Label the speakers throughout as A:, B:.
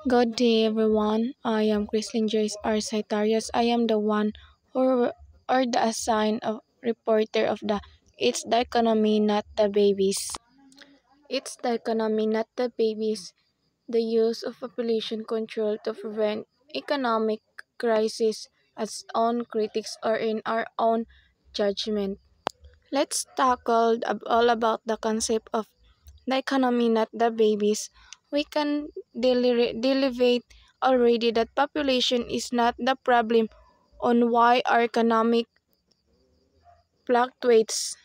A: Good day, everyone. I am Chrislyn Joyce R. Saitarius. I am the one who or the assigned of reporter of the It's the Economy, Not the Babies. It's the economy, not the babies. The use of population control to prevent economic crisis as own critics or in our own judgment. Let's tackle all about the concept of the economy, not the babies. We can derivate already that population is not the problem on why our economic fluctuates.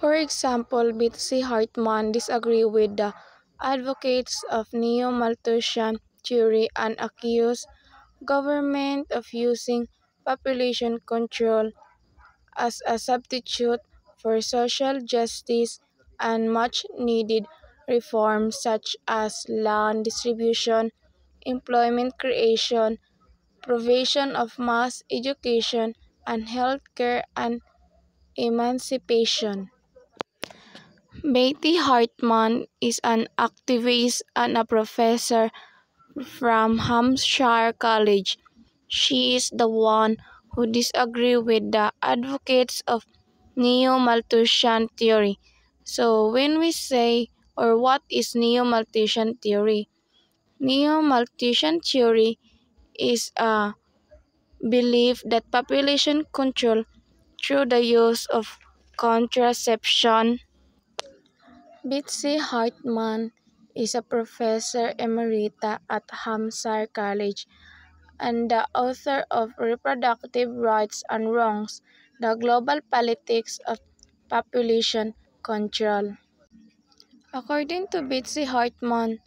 A: For example, Betsy Hartman disagree with the advocates of neo-Malthusian theory and accuse government of using population control as a substitute for social justice and much needed reforms such as land distribution, employment creation, provision of mass education, and healthcare and emancipation. Betty Hartman is an activist and a professor from Hampshire College. She is the one who disagree with the advocates of Neo-Malthusian theory. So when we say, or what is Neo-Malthusian theory? Neo-Malthusian theory is a belief that population control through the use of contraception. Betsy Hartman is a professor emerita at Hampshire College and the author of Reproductive Rights and Wrongs, The Global Politics of Population Control. According to Betsy Hartman,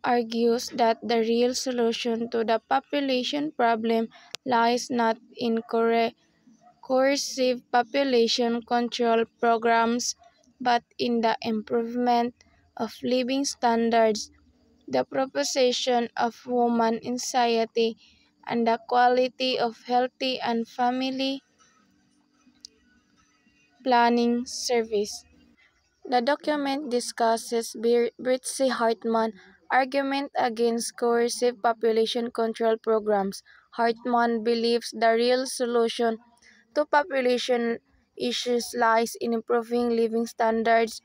A: argues that the real solution to the population problem lies not in coercive population control programs but in the improvement of living standards, the proposition of women in society, and the quality of healthy and family planning service. The document discusses Betsy Hartman's argument against coercive population control programs. Hartman believes the real solution to population issues lies in improving living standards,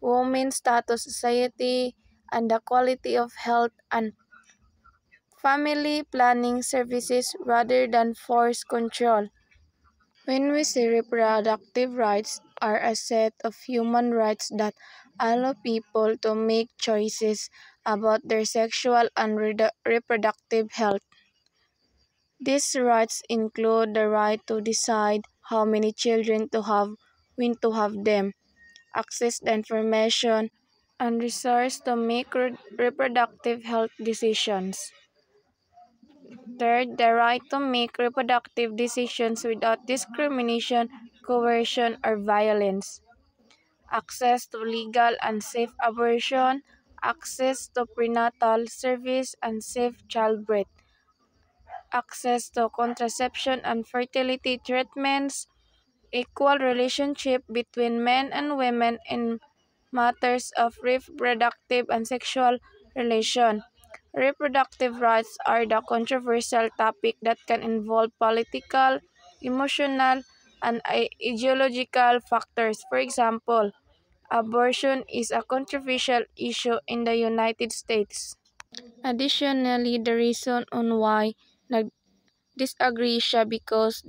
A: women's status society, and the quality of health and family planning services rather than force control. When we say reproductive rights are a set of human rights that allow people to make choices about their sexual and reproductive health. These rights include the right to decide how many children to have, when to have them, access to information, and resources to make reproductive health decisions. Third, the right to make reproductive decisions without discrimination, coercion, or violence. Access to legal and safe abortion, access to prenatal service and safe childbirth, access to contraception and fertility treatments, equal relationship between men and women in matters of reproductive and sexual relation. Reproductive rights are the controversial topic that can involve political, emotional, and ideological factors. For example, abortion is a controversial issue in the United States. Additionally, the reason on why nag-disagree siya because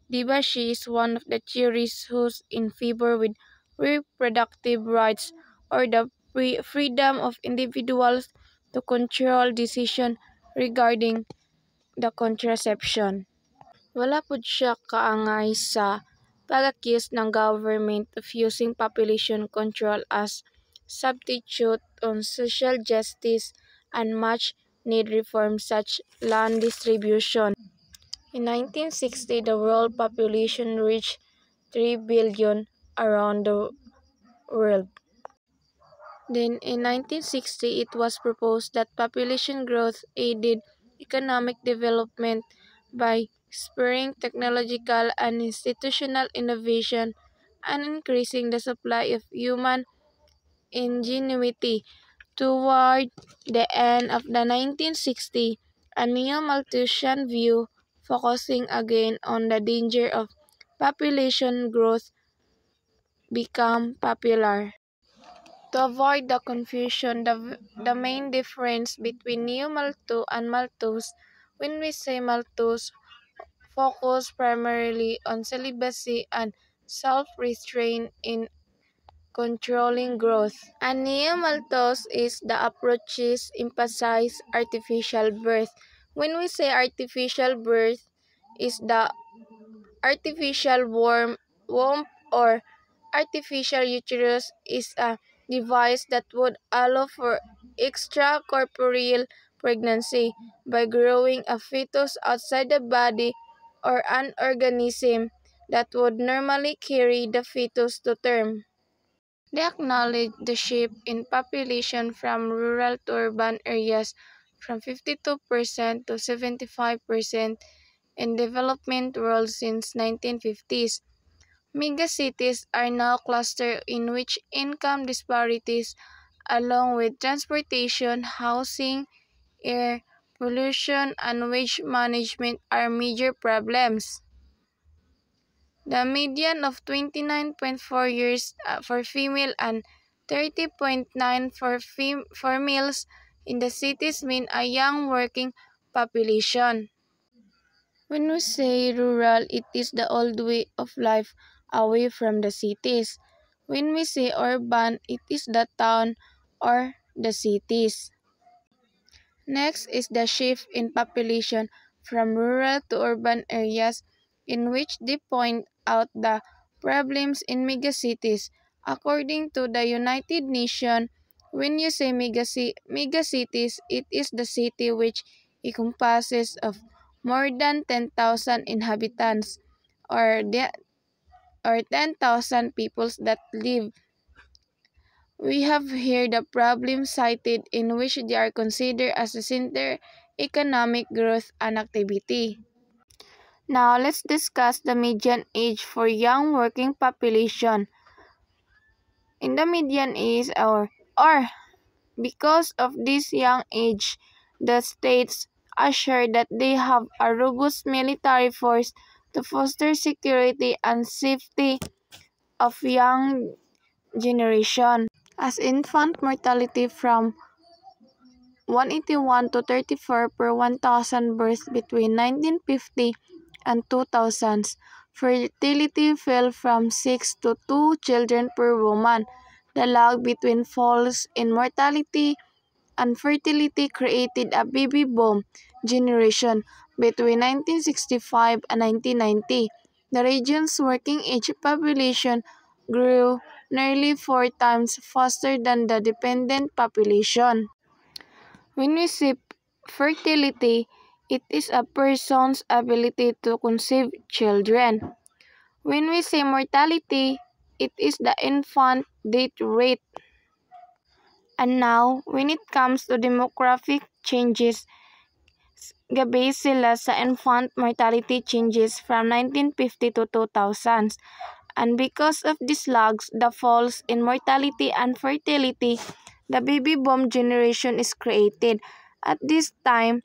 A: diba she is one of the theorists who's in favor with reproductive rights or the freedom of individuals to control decision regarding the contraception. Wala pud siya kaangay sa pag-accuse ng government of using population control as substitute on social justice and much need reforms such land distribution. In 1960, the world population reached 3 billion around the world. Then in 1960, it was proposed that population growth aided economic development by spurring technological and institutional innovation and increasing the supply of human ingenuity. Toward the end of the 1960s, a neo-Malthusian view, focusing again on the danger of population growth, became popular. To avoid the confusion, the main difference between Neo-Malthus and Malthus, when we say Malthus, focus primarily on celibacy and self-restraint in controlling growth. And Neo-Malthus is the approaches emphasize artificial birth. When we say artificial birth, is the artificial womb or artificial uterus is a device that would allow for extracorporeal pregnancy by growing a fetus outside the body or an organism that would normally carry the fetus to term. They acknowledge the shift in population from rural to urban areas from 52% to 75% in development world since 1950s. Megacities are now clusters in which income disparities, along with transportation, housing, air pollution, and wage management are major problems. The median of 29.4 years for female and 30.9 for males in the cities mean a young working population. When we say rural, it is the old way of life away from the cities. When we say urban, it is the town or the cities. Next is the shift in population from rural to urban areas, in which they point out the problems in megacities. According to the United Nations, when you say megacities, it is the city which encompasses of more than 10,000 inhabitants or 10,000 peoples that live. We have here the problems cited in which they are considered as a center economic growth and activity. Now let's discuss the median age for young working population. In the median age or because of this young age, the states assure that they have a robust military force to foster security and safety of young generation. As infant mortality from 181 to 34 per 1,000 births between 1950 and 2000s. Fertility fell from 6 to 2 children per woman. The lag between falls in mortality and fertility created a baby boom generation between 1965 and 1990. The region's working age population grew nearly 4 times faster than the dependent population. When we say fertility, it is a person's ability to conceive children. When we say mortality, it is the infant death rate. And now, when it comes to demographic changes, gabay sila sa infant mortality changes from 1950 to 2000s. And because of these lags, the falls in mortality and fertility, the baby boom generation is created. At this time,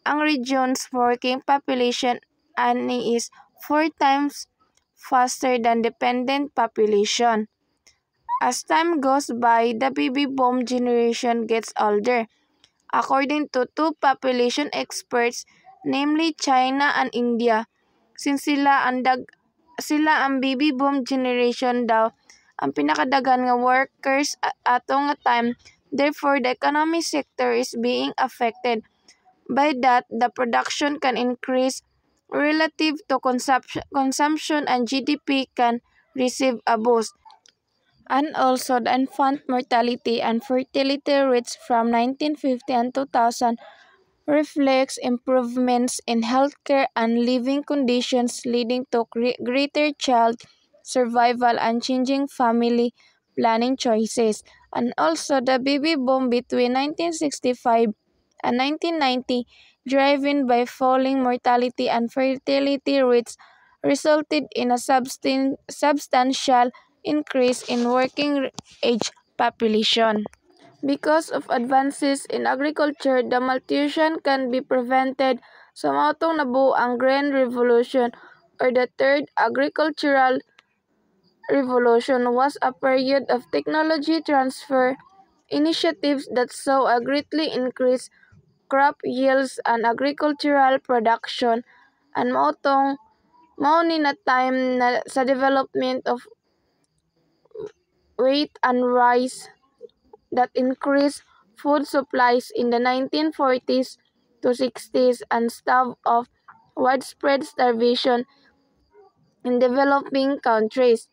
A: ang region's working population ani is 4 times faster than dependent population. As time goes by, the baby boom generation gets older. According to two population experts, namely China and India, since sila ang baby boom generation daw ang pinakadagan nga workers ato nga time, therefore the economic sector is being affected. By that, the production can increase relative to consumption and GDP can receive a boost. And also the infant mortality and fertility rates from 1950 and 2000 reflects improvements in healthcare and living conditions leading to greater child survival and changing family planning choices. And also the baby boom between 1965 and 1990, driven by falling mortality and fertility rates, resulted in a substantial increase in working age population. Because of advances in agriculture, the malnutrition can be prevented. Sa maotong nabuo ang Green Revolution or the Third Agricultural Revolution was a period of technology transfer initiatives that saw a greatly increased crop yields and agricultural production, and mao ni na time na sa development of wheat and rice that increased food supplies in the 1940s to 60s and staved off widespread starvation in developing countries.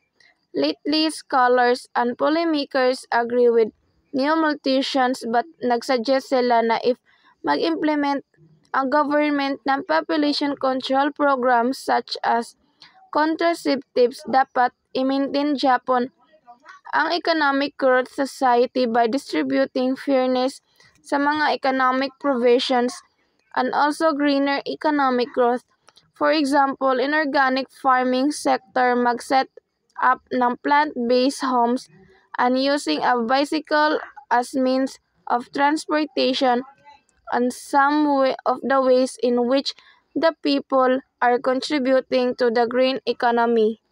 A: Lately, scholars and policymakers agree with neo-Malthusians but nagsuggest sila na if mag-implement ang government ng population control programs such as contraceptives, dapat i-maintain Japan ang economic growth society by distributing fairness sa mga economic provisions and also greener economic growth. For example, in organic farming sector, mag-set up ng plant-based homes and using a bicycle as means of transportation and some of the ways in which the people are contributing to the green economy.